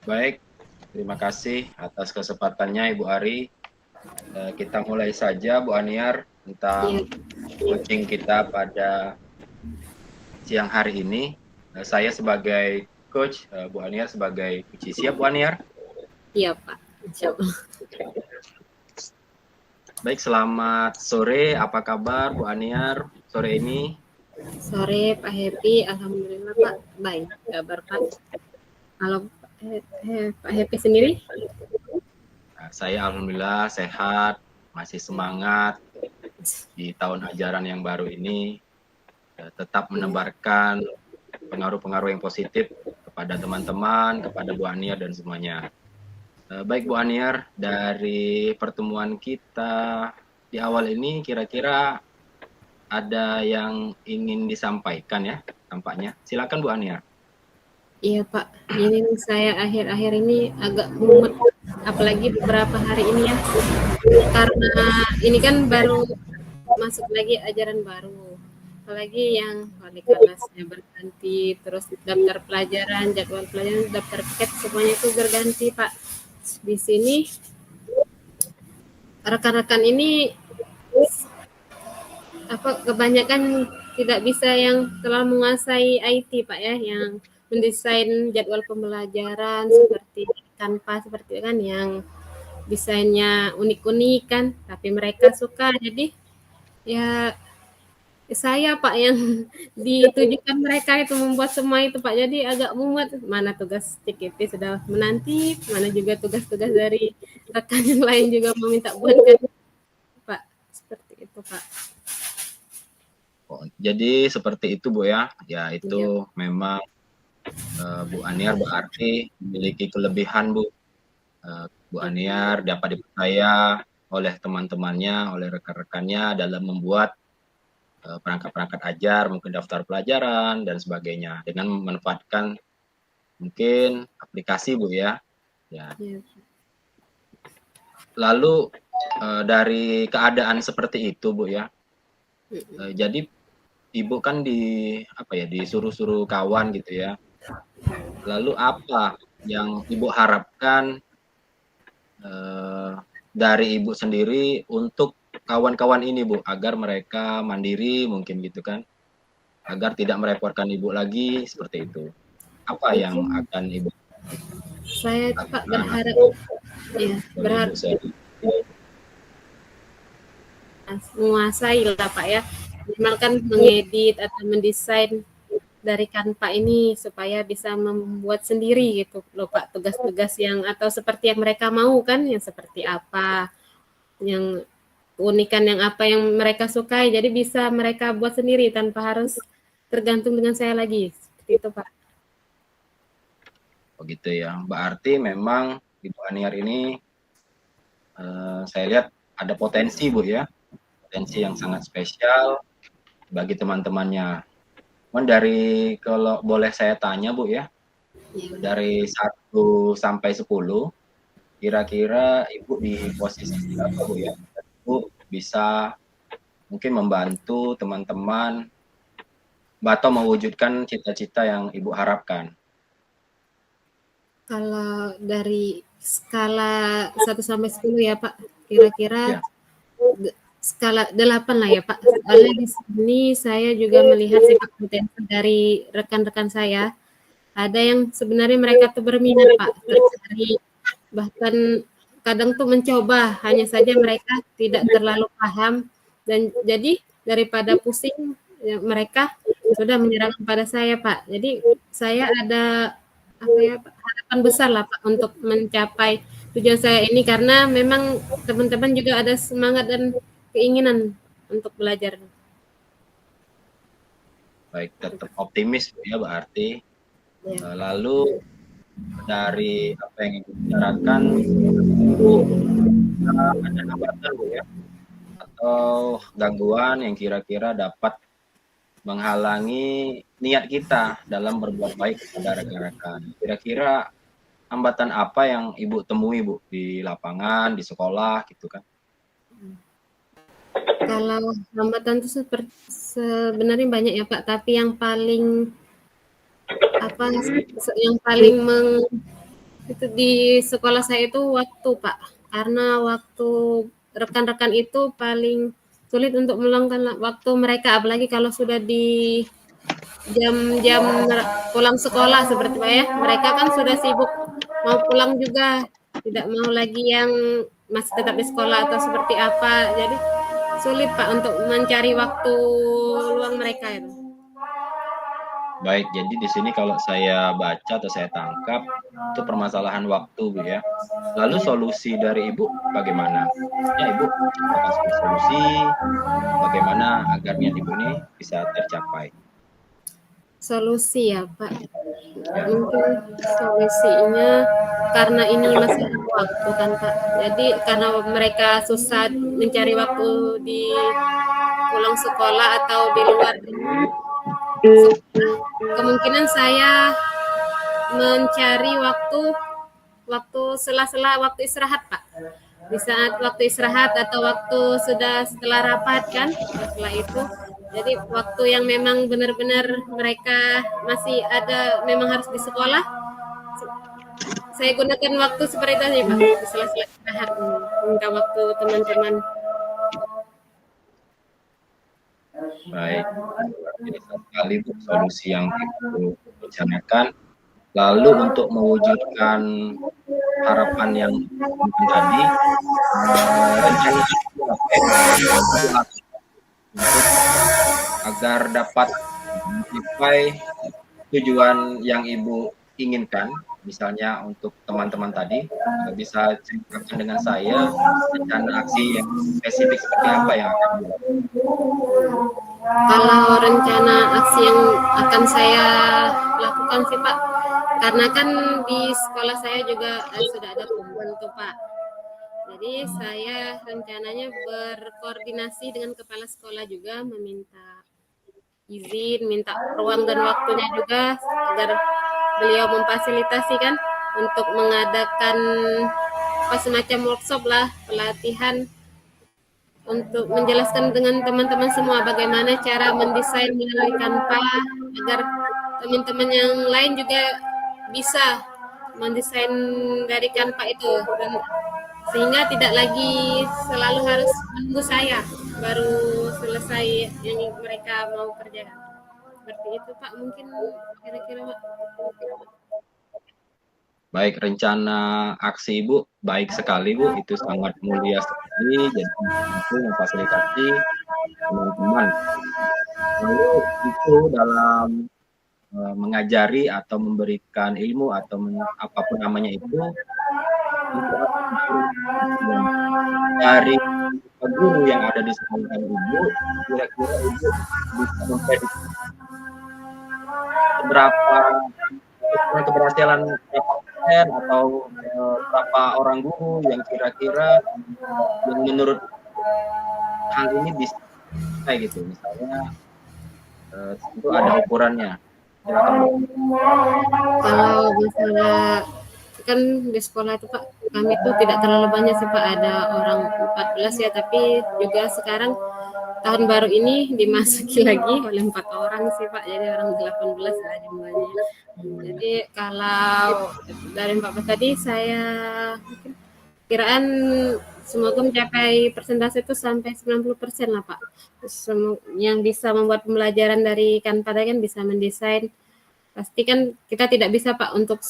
Baik, terima kasih atas kesempatannya Ibu Ari. Kita mulai saja Bu Aniar Iya, tentang coaching kita pada siang hari ini. Saya sebagai coach, Bu Aniar sebagai coach. Siap Bu Aniar? iya Pak. Insya Allah. Baik, selamat sore. Apa kabar Bu Aniar sore ini? Sore Pak Happy, Alhamdulillah Pak. Baik, kabar Pak. Kalau Pak Happy sendiri? Saya alhamdulillah sehat, masih semangat di tahun ajaran yang baru ini. Tetap Iya, menebarkan pengaruh-pengaruh yang positif kepada teman-teman, kepada Bu Aniar dan semuanya. Baik Bu Aniar, dari pertemuan kita di awal ini kira-kira ada yang ingin disampaikan ya tampaknya. Silakan Bu Aniar. iya Pak. Ini saya akhir-akhir ini agak mumet, apalagi beberapa hari ini ya. Karena ini kan baru masuk lagi ajaran baru. Apalagi yang wali kelasnya berganti, terus daftar pelajaran, jadwal pelajaran, daftar paket semuanya itu berganti Pak. Di sini rekan-rekan ini apa kebanyakan tidak bisa yang telah menguasai IT Pak ya, yang mendesain jadwal pembelajaran seperti Canva seperti itu kan, yang desainnya unik-unik kan, tapi mereka suka. Jadi ya saya Pak yang ditujukan mereka itu membuat semua itu Pak. Jadi agak mumet, mana tugas CKP sudah menanti, mana juga tugas-tugas dari rekan yang lain juga meminta buatkan Pak. Seperti itu Pak. Oh, jadi seperti itu Bu ya. Ya Iya, itu memang Bu Aniar berarti memiliki kelebihan Bu. Bu iya, Aniar dapat dipercaya oleh teman-temannya, oleh rekan-rekannya dalam membuat perangkat-perangkat ajar, mungkin daftar pelajaran dan sebagainya dengan memanfaatkan mungkin aplikasi Bu ya. Ya. iya. Lalu dari keadaan seperti itu Bu ya. Jadi Ibu kan apa ya disuruh-suruh kawan gitu ya. Lalu apa yang Ibu harapkan dari Ibu sendiri untuk kawan-kawan ini Bu agar mereka mandiri mungkin gitu kan, agar tidak merepotkan Ibu lagi seperti itu. Apa yang Mungkin akan Ibu saya itu Pak lakukan berharap, atau ya boleh Ibu berharap share? menguasai lah Pak ya, minimal kan mengedit atau mendesain dari Canva ini supaya bisa membuat sendiri gitu loh Pak, tugas-tugas yang atau seperti yang mereka mau kan, yang seperti apa, yang keunikan yang apa yang mereka sukai, jadi bisa mereka buat sendiri tanpa harus tergantung dengan saya lagi, seperti itu Pak. Begitu ya. Berarti memang Ibu Aniar ini saya lihat ada potensi Bu ya, potensi yang sangat spesial bagi teman-temannya. Cuman dari kalau boleh saya tanya Bu ya, Ya. dari 1 sampai 10 kira-kira Ibu di posisi berapa Bu ya? Ibu bisa mungkin membantu teman-teman atau mewujudkan cita-cita yang Ibu harapkan. Kalau dari skala 1 sampai 10 ya Pak, kira-kira Ya, skala 8 lah ya Pak. Soalnya di sini saya juga melihat sifat potensi dari rekan-rekan saya. Ada yang sebenarnya mereka tuh berminat Pak, tertarik, bahkan kadang tuh mencoba, hanya saja mereka tidak terlalu paham dan jadi daripada pusing ya, mereka sudah menyerahkan kepada saya Pak. Jadi saya ada apa ya Pak, harapan besar lah Pak untuk mencapai tujuan saya ini, karena memang teman-teman juga ada semangat dan keinginan untuk belajar. baik tetap optimis Bu ya berarti. Ya. Lalu dari apa yang Ibu bicarakan, Ibu ada hambatan Bu ya? Atau gangguan yang kira-kira dapat menghalangi niat kita dalam berbuat baik kepada rekan-rekan. Kira-kira hambatan apa yang Ibu temui Bu di lapangan, di sekolah gitu kan? Kalau hambatan itu sebenarnya banyak ya Pak, tapi yang paling apa yang paling Itu di sekolah saya itu waktu, Pak. Karena waktu rekan-rekan itu paling sulit untuk meluangkan waktu mereka, apalagi kalau sudah di jam-jam pulang sekolah seperti Pak ya. Mereka kan sudah sibuk mau pulang juga, tidak mau lagi yang masih tetap di sekolah atau seperti apa. Jadi sulit Pak untuk mencari waktu luang mereka itu. Baik, jadi di sini kalau saya baca atau saya tangkap itu permasalahan waktu, Bu ya. Lalu Iya. solusi dari Ibu bagaimana? Ya, Ibu kasih solusi bagaimana agar niat Ibu ini bisa tercapai. Solusi ya Pak. Ya, Mungkin solusinya karena ini masalah waktu kan Pak. Jadi karena mereka susah mencari waktu di pulang sekolah atau di luar sekolah, kemungkinan saya mencari waktu waktu sela-sela waktu istirahat Pak. Di saat waktu istirahat atau waktu sudah setelah rapat kan, setelah itu jadi waktu yang memang benar-benar mereka masih ada memang harus di sekolah, saya gunakan waktu seperti itu aja Pak, di sela-sela istirahat, minta waktu teman-teman. baik. Luar biasa sekali Bu solusi yang Ibu rencanakan. Lalu untuk mewujudkan harapan yang tadi, rencana Ibu apa yang untuk agar dapat mencapai tujuan yang Ibu inginkan, misalnya untuk teman-teman tadi, bisa ceritakan dengan saya rencana aksi yang spesifik seperti apa yang akan dilakukan. Kalau rencana aksi yang akan saya lakukan sih Pak, karena kan di sekolah saya juga sudah ada kumpul tuh Pak. Jadi saya rencananya berkoordinasi dengan kepala sekolah juga meminta izin, minta ruang dan waktunya juga agar beliau memfasilitasi kan untuk mengadakan apa semacam workshop lah, pelatihan untuk menjelaskan dengan teman-teman semua bagaimana cara mendesain melalui Canva agar teman-teman yang lain juga bisa mendesain dari Canva itu dan sehingga tidak lagi selalu harus menunggu saya baru selesai yang mereka mau kerjakan. Seperti itu Pak, mungkin kira-kira Pak. Baik, rencana aksi Ibu baik sekali Bu, itu sangat mulia sekali, jadi itu memfasilitasi teman-teman. Lalu itu dalam mengajari atau memberikan ilmu atau apapun namanya itu dari guru yang ada di sekeliling Ibu, kira-kira Ibu bisa memprediksi berapa keberhasilan berapa persen atau berapa orang guru yang kira-kira yang menurut hal ini bisa kayak gitu, misalnya itu ada ukurannya. Silakan. Kalau masalah kan di sekolah itu Pak, kami tuh tidak terlalu banyak sih Pak, ada orang 14 ya, tapi juga sekarang tahun baru ini dimasuki lagi oleh 4 orang sih Pak, jadi orang 18 lah jumlahnya. Jadi kalau dari 14 tadi saya mungkin kiraan semoga mencapai persentase itu sampai 90% lah Pak. Yang bisa membuat pembelajaran dari Canva tadi kan bisa mendesain. Pasti kan kita tidak bisa Pak untuk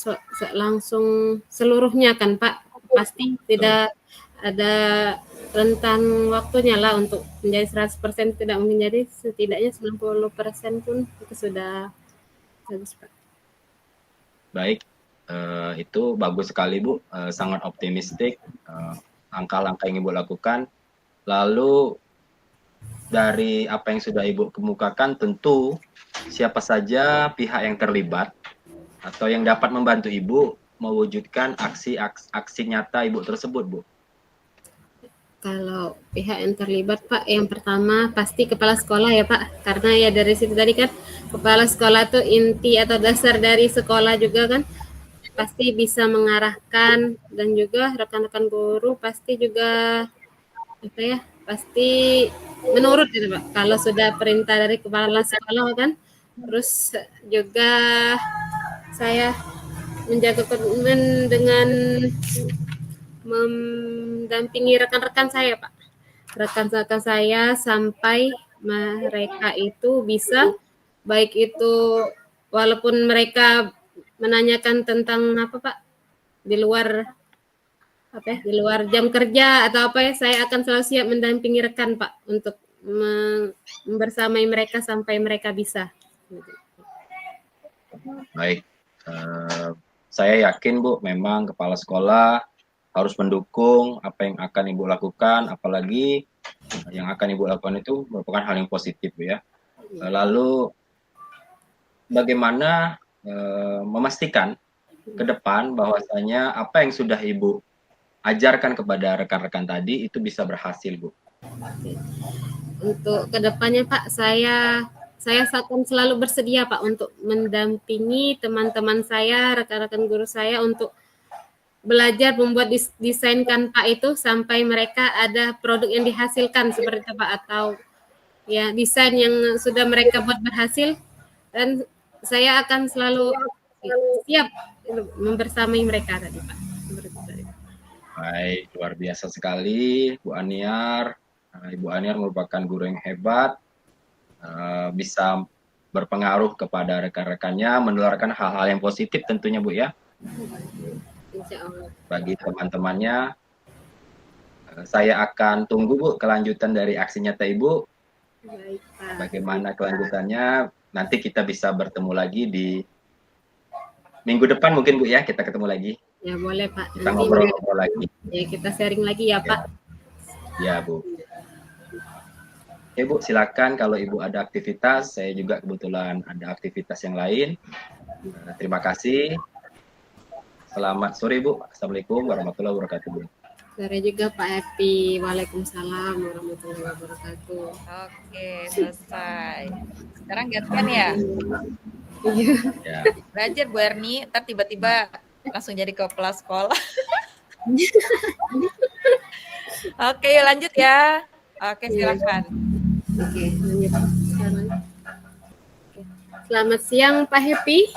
langsung seluruhnya kan Pak. Pasti tidak ada rentang waktunya lah untuk menjadi 100% tidak mungkin, jadi setidaknya 90% pun itu sudah bagus Pak. Baik, itu bagus sekali Bu, sangat optimistik langkah-langkah yang Ibu lakukan. Lalu dari apa yang sudah Ibu kemukakan, tentu siapa saja pihak yang terlibat atau yang dapat membantu Ibu mewujudkan aksi nyata Ibu tersebut, Bu. Kalau pihak yang terlibat Pak, yang pertama pasti kepala sekolah ya Pak, karena ya dari situ tadi kan kepala sekolah tuh inti atau dasar dari sekolah juga kan, pasti bisa mengarahkan dan juga rekan-rekan guru pasti juga apa ya, pasti menurut gitu Pak. Kalau sudah perintah dari kepala sekolah kan, terus juga saya menjaga komitmen dengan mendampingi rekan-rekan saya, Pak. Rekan-rekan saya sampai mereka itu bisa, baik itu walaupun mereka menanyakan tentang apa Pak, di luar apa ya, di luar jam kerja atau apa ya, saya akan selalu siap mendampingi rekan Pak untuk membersamai mereka sampai mereka bisa. Baik, eh, saya yakin Bu, memang kepala sekolah harus mendukung apa yang akan Ibu lakukan, apalagi yang akan Ibu lakukan itu merupakan hal yang positif ya. Lalu bagaimana memastikan ke depan bahwasanya apa yang sudah Ibu ajarkan kepada rekan-rekan tadi itu bisa berhasil, Bu? Untuk kedepannya Pak, saya akan selalu bersedia Pak untuk mendampingi teman-teman saya, rekan-rekan guru saya untuk belajar membuat desain Canva itu sampai mereka ada produk yang dihasilkan seperti itu Pak, atau ya desain yang sudah mereka buat berhasil, dan saya akan selalu siap membersamai mereka tadi Pak. Baik, luar biasa sekali Bu Aniar. Ibu Aniar merupakan guru yang hebat, bisa berpengaruh kepada rekan-rekannya, menularkan hal-hal yang positif tentunya Bu ya. Insya Allah. Bagi teman-temannya, saya akan tunggu Bu kelanjutan dari aksi nyata Ibu. Baik, Pak. Bagaimana kelanjutannya, nanti kita bisa bertemu lagi di minggu depan mungkin Bu ya, kita ketemu lagi. Ya boleh Pak. Kita ngobrol-ngobrol lagi. Ya kita sharing lagi ya Pak. Ya Bu. Oke Bu, silakan kalau Ibu ada aktivitas, saya juga kebetulan ada aktivitas yang lain. Terima kasih. Selamat sore Bu. Assalamualaikum warahmatullahi wabarakatuh. Sore juga Pak Happy. Waalaikumsalam warahmatullahi wabarakatuh. Oke, selesai. Sekarang gantian ya? Iya. Ya. Belajar Bu Erni, ntar tiba-tiba langsung jadi kepala sekolah. Oke, yuk lanjut ya. Oke, silakan. Oke, lanjut sekarang. Oke. Selamat siang Pak Happy.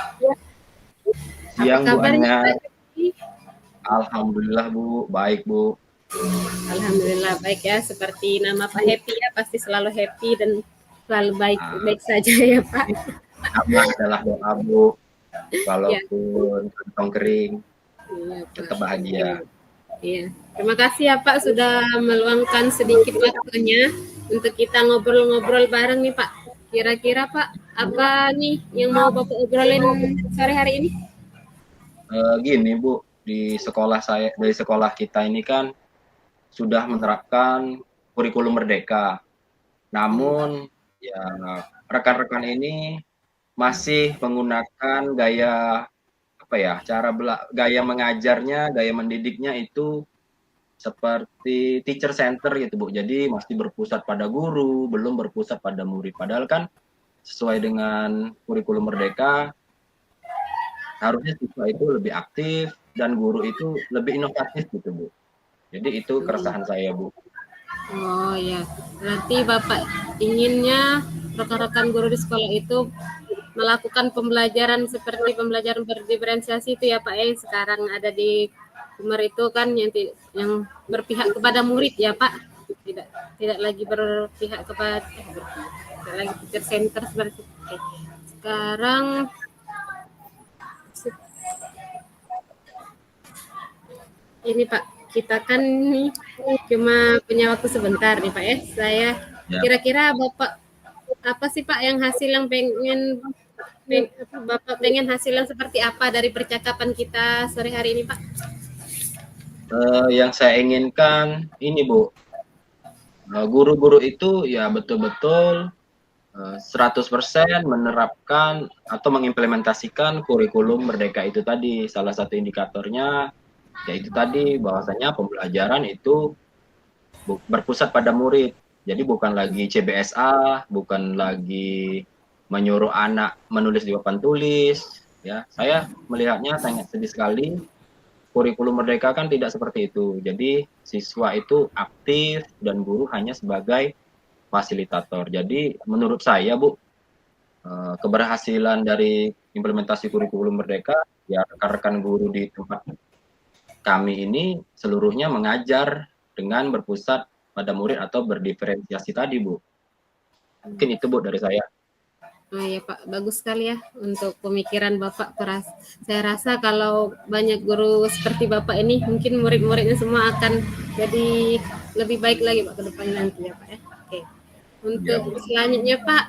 Siang Apa Bu kabarnya Aniar. Pak Happy? Alhamdulillah Bu, baik Bu. Alhamdulillah baik ya, seperti nama Pak Happy ya, pasti selalu happy dan selalu baik saja ya Pak. Nama adalah doa Bu, walaupun kantong kering, Iya, tetap Pak. bahagia. Iya, terima kasih ya Pak sudah meluangkan sedikit waktunya untuk kita ngobrol-ngobrol bareng nih Pak. Kira-kira Pak, apa nih yang mau Bapak obrolin sore hari ini? Gini Bu, di sekolah kita ini kan sudah menerapkan kurikulum merdeka. Namun ya rekan-rekan ini masih menggunakan gaya apa ya, gaya mengajarnya, gaya mendidiknya itu seperti teacher center gitu Bu. Jadi masih berpusat pada guru, belum berpusat pada murid. Padahal kan sesuai dengan kurikulum merdeka harusnya siswa itu lebih aktif dan guru itu lebih inovatif gitu Bu. Jadi itu keresahan saya Bu. Oh ya, berarti Bapak inginnya rekan-rekan guru di sekolah itu melakukan pembelajaran seperti pembelajaran berdiferensiasi itu ya Pak yang sekarang ada di Kumer itu kan yang berpihak kepada murid ya Pak, tidak lagi berpihak kepada tidak lagi teacher center seperti itu. Oke. Sekarang ini Pak, kita kan nih cuma punya waktu sebentar nih Pak ya. Saya kira-kira Bapak apa sih Pak yang hasil yang Bapak pengen hasil yang seperti apa dari percakapan kita sore hari ini Pak? Yang saya inginkan ini Bu, guru-guru itu ya betul-betul 100% menerapkan atau mengimplementasikan kurikulum merdeka itu tadi. Salah satu indikatornya yaitu tadi bahwasanya pembelajaran itu berpusat pada murid. Jadi bukan lagi CBSA, bukan lagi menyuruh anak menulis di papan tulis. Ya, saya melihatnya sangat sedih sekali. Kurikulum merdeka kan tidak seperti itu. Jadi siswa itu aktif dan guru hanya sebagai fasilitator. Jadi menurut saya Bu, keberhasilan dari implementasi kurikulum merdeka, ya rekan-rekan guru di tempat kami ini seluruhnya mengajar dengan berpusat pada murid atau berdiferensiasi tadi, Bu. Mungkin itu, Bu, dari saya. Oh iya Pak, bagus sekali ya untuk pemikiran Bapak. Saya rasa kalau banyak guru seperti Bapak ini, mungkin murid-muridnya semua akan jadi lebih baik lagi Pak ke depannya nanti ya Pak ya. Oke. Ya, Untuk Bu. selanjutnya Pak,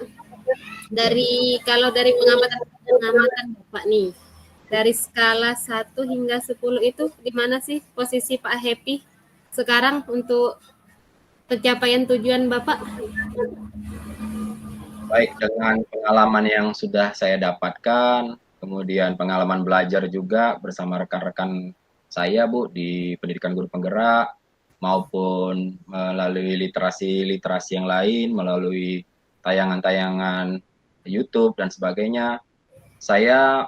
kalau dari pengamatan Bapak nih, dari skala 1 hingga 10 itu di mana sih posisi Pak Happy sekarang untuk pencapaian tujuan Bapak? Baik, dengan pengalaman yang sudah saya dapatkan, kemudian pengalaman belajar juga bersama rekan-rekan saya, Bu, di pendidikan guru penggerak, maupun melalui literasi-literasi yang lain, melalui tayangan-tayangan YouTube dan sebagainya, saya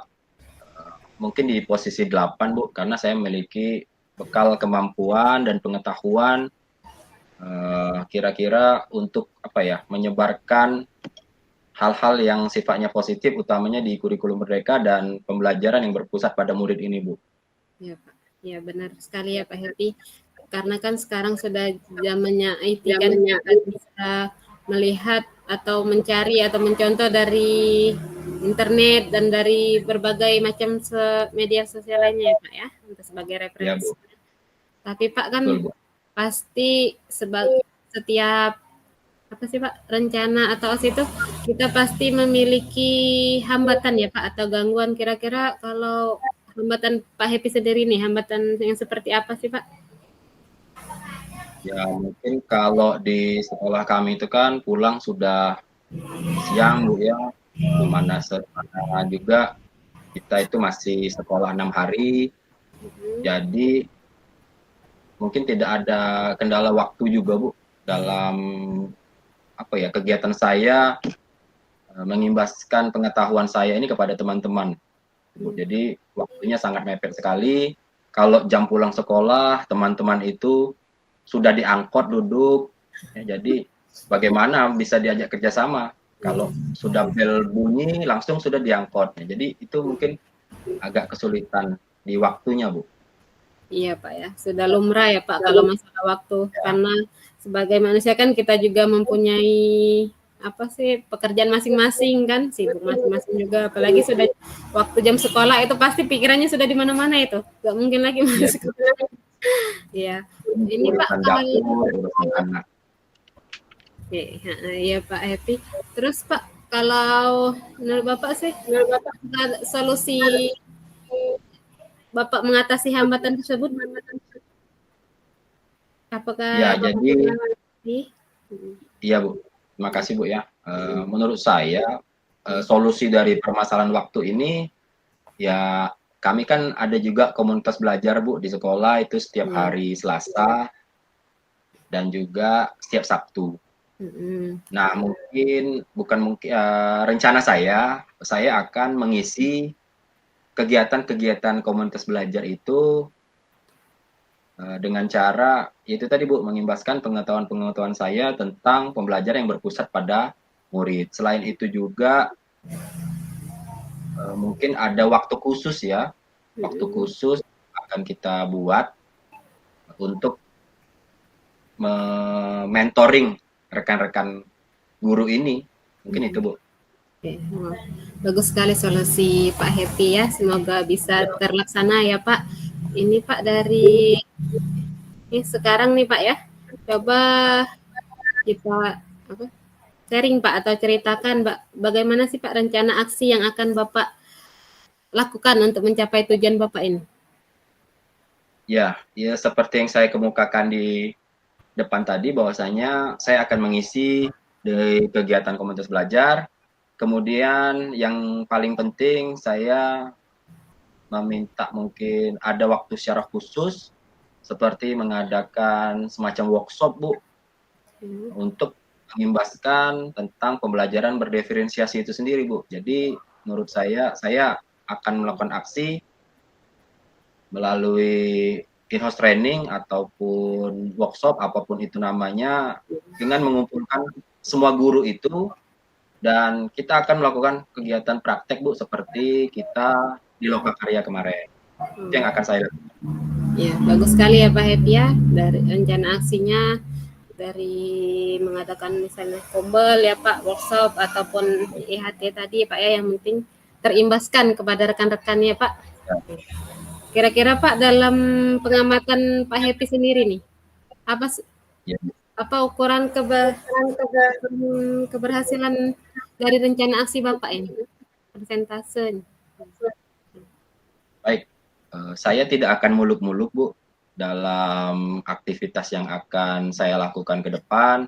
mungkin di posisi 8, Bu, karena saya memiliki bekal kemampuan dan pengetahuan kira-kira untuk menyebarkan hal-hal yang sifatnya positif, utamanya di kurikulum merdeka dan pembelajaran yang berpusat pada murid ini, Bu. Ya Pak, ya benar sekali ya Pak Happy. Karena kan sekarang sudah zamannya IT kan, kita bisa melihat atau mencari atau mencontoh dari internet dan dari berbagai macam media sosial lainnya ya Pak ya, untuk sebagai Ya, referensi. Bu. Tapi Pak kan Betul, Bu. pasti setiap apa sih Pak rencana atau itu kita pasti memiliki hambatan ya Pak atau gangguan. Kira-kira kalau hambatan Pak Happy sendiri nih, hambatan yang seperti apa sih Pak? Ya, mungkin kalau di sekolah kami itu kan pulang sudah siang, Bu, ya. Di mana juga kita itu masih sekolah 6 hari. Jadi mungkin tidak ada kendala waktu juga, Bu, dalam kegiatan saya mengimbaskan pengetahuan saya ini kepada teman-teman. Jadi waktunya sangat mepet sekali. Kalau jam pulang sekolah, teman-teman itu sudah diangkut duduk. Ya, jadi bagaimana bisa diajak kerjasama? Kalau sudah bel bunyi, langsung sudah diangkut. Ya, jadi itu mungkin agak kesulitan di waktunya, Bu. Iya Pak ya, sudah lumrah ya Pak kalau masalah waktu. Karena sebagai manusia kan kita juga mempunyai pekerjaan masing-masing kan, sibuk masing-masing juga. Apalagi sudah waktu jam sekolah itu pasti pikirannya sudah di mana-mana itu. Gak mungkin lagi Ya, masuk sekolah. Iya. Ini Pak urusan kalau dapur, urusan anak. Iya Pak Happy. Terus Pak, kalau menurut Bapak sih, solusi Bapak mengatasi hambatan tersebut, apakah Ya, jadi sih? iya, Bu. Terima kasih, Bu, ya. Menurut saya solusi dari permasalahan waktu ini, ya kami kan ada juga komunitas belajar, Bu, di sekolah itu setiap hari Selasa dan juga setiap Sabtu. Nah, rencana saya akan mengisi kegiatan-kegiatan komunitas belajar itu dengan cara itu tadi, Bu, mengimbaskan pengetahuan-pengetahuan saya tentang pembelajaran yang berpusat pada murid. Selain itu juga mungkin ada waktu khusus ya, waktu khusus akan kita buat untuk mentoring rekan-rekan guru ini. Mungkin itu, Bu. Oke. Bagus sekali solusi Pak Happy ya. Semoga bisa terlaksana ya Pak. Ini Pak dari sekarang nih Pak ya. Coba kita sharing Pak atau ceritakan Pak, bagaimana sih Pak rencana aksi yang akan Bapak lakukan untuk mencapai tujuan Bapak ini? Ya seperti yang saya kemukakan di depan tadi, bahwasanya saya akan mengisi dari kegiatan komunitas belajar. Kemudian yang paling penting saya meminta mungkin ada waktu secara khusus seperti mengadakan semacam workshop, Bu, untuk mengimbaskan tentang pembelajaran berdiferensiasi itu sendiri, Bu. Jadi menurut saya akan melakukan aksi melalui in-house training ataupun workshop apapun itu namanya, dengan mengumpulkan semua guru itu dan kita akan melakukan kegiatan praktek Bu, seperti kita di Lokakarya kemarin. Itu yang akan saya lakukan. Ya, bagus sekali ya Pak Happy ya, dari rencana aksinya, dari mengadakan misalnya kombel ya Pak, workshop ataupun IHT tadi Pak ya, yang penting terimbaskan kepada rekan-rekannya Pak. Kira-kira Pak, dalam pengamatan Pak Happy sendiri nih, apa Ya. apa ukuran keberhasilan dari rencana aksi Bapak ini? Persentase. Baik, saya tidak akan muluk-muluk Bu dalam aktivitas yang akan saya lakukan ke depan.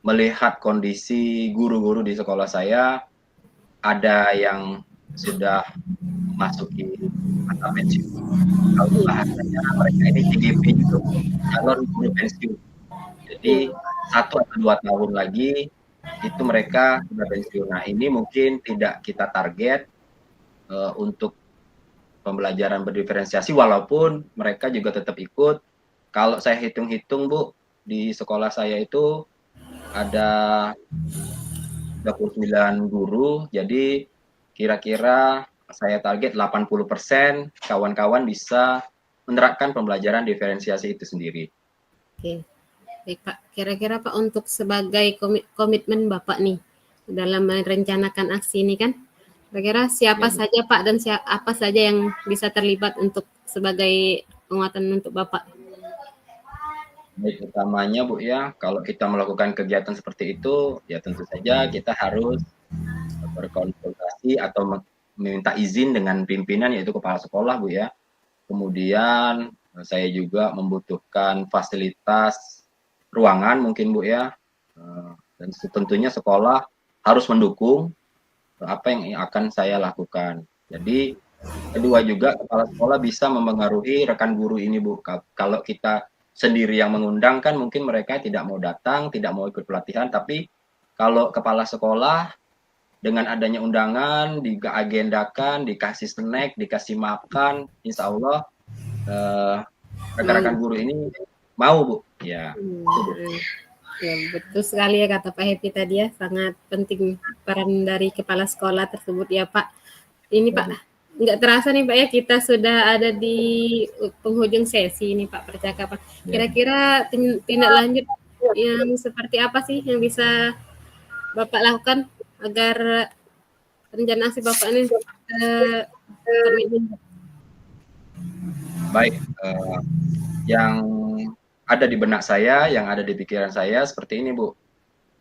Melihat kondisi guru-guru di sekolah saya, ada yang sudah memasuki masa pensiun. Kalau bahasanya mereka ini CGP gitu, calon guru pensiun. Jadi 1 atau 2 tahun lagi itu mereka sudah pensiun. Nah, ini mungkin tidak kita target untuk pembelajaran berdiferensiasi, walaupun mereka juga tetap ikut. Kalau saya hitung-hitung Bu, di sekolah saya itu ada 39 guru, jadi kira-kira saya target 80% kawan-kawan bisa menerapkan pembelajaran diferensiasi itu sendiri. Oke, baik Pak. Kira-kira Pak, untuk sebagai komitmen Bapak nih dalam merencanakan aksi ini kan, kira-kira siapa Ya, saja Pak dan apa saja yang bisa terlibat untuk sebagai penguatan untuk Bapak? baik, utamanya Bu ya, kalau kita melakukan kegiatan seperti itu, ya tentu saja kita harus berkonsultasi atau meminta izin dengan pimpinan, yaitu kepala sekolah Bu ya. Kemudian saya juga membutuhkan fasilitas ruangan mungkin Bu ya, dan tentunya sekolah harus mendukung apa yang akan saya lakukan. Jadi kedua juga kepala sekolah bisa memengaruhi rekan guru ini Bu. Kalau kita sendiri yang mengundang kan mungkin mereka tidak mau datang, tidak mau ikut pelatihan, tapi kalau kepala sekolah dengan adanya undangan, diagendakan, dikasih snack, dikasih makan, insya Allah rekan-rekan guru ini mau Bu. Ya, itu Bu. Ya, betul sekali ya kata Pak Happy tadi ya, sangat penting peran dari kepala sekolah tersebut ya Pak. Ini Pak, nggak terasa nih Pak ya, kita sudah ada di penghujung sesi ini Pak percakapan. Kira-kira tindak lanjut yang seperti apa sih yang bisa Bapak lakukan agar rencana aksi Bapak ini komitmen? Baik, yang ada di benak saya, yang ada di pikiran saya seperti ini Bu.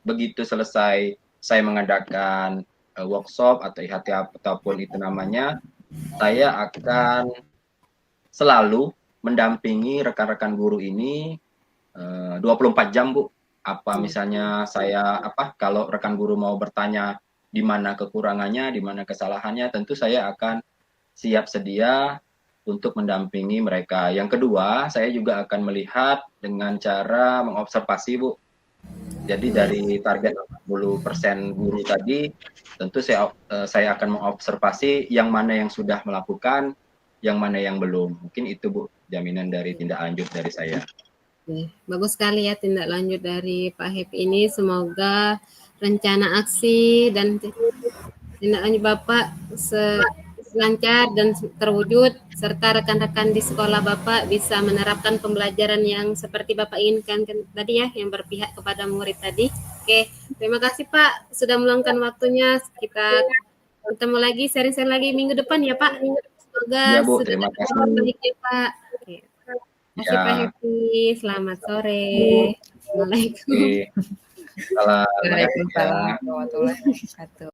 Begitu selesai saya mengadakan workshop atau IHT ataupun itu namanya, saya akan selalu mendampingi rekan-rekan guru ini 24 jam Bu. Apa misalnya kalau rekan guru mau bertanya di mana kekurangannya, di mana kesalahannya, tentu saya akan siap sedia untuk mendampingi mereka. Yang kedua, saya juga akan melihat dengan cara mengobservasi Bu. Jadi dari target 80% guru tadi, tentu saya akan mengobservasi yang mana yang sudah melakukan, yang mana yang belum. Mungkin itu Bu, jaminan dari tindak lanjut dari saya. Bagus sekali ya tindak lanjut dari Pak Happy ini. Semoga rencana aksi dan tindak lanjut Bapak lancar dan terwujud, serta rekan-rekan di sekolah Bapak bisa menerapkan pembelajaran yang seperti Bapak inginkan tadi ya, yang berpihak kepada murid tadi. Oke, terima kasih Pak sudah meluangkan waktunya. Kita ketemu lagi, sharing-sharing lagi minggu depan ya Pak. Semoga Ya Bu, terima kasih. baik ya Pak. Oke. Terima kasih Pak Happy. Selamat sore. Assalamualaikum. Waalaikumsalam Waalaikumsalam warahmatullahi wabarakatuh.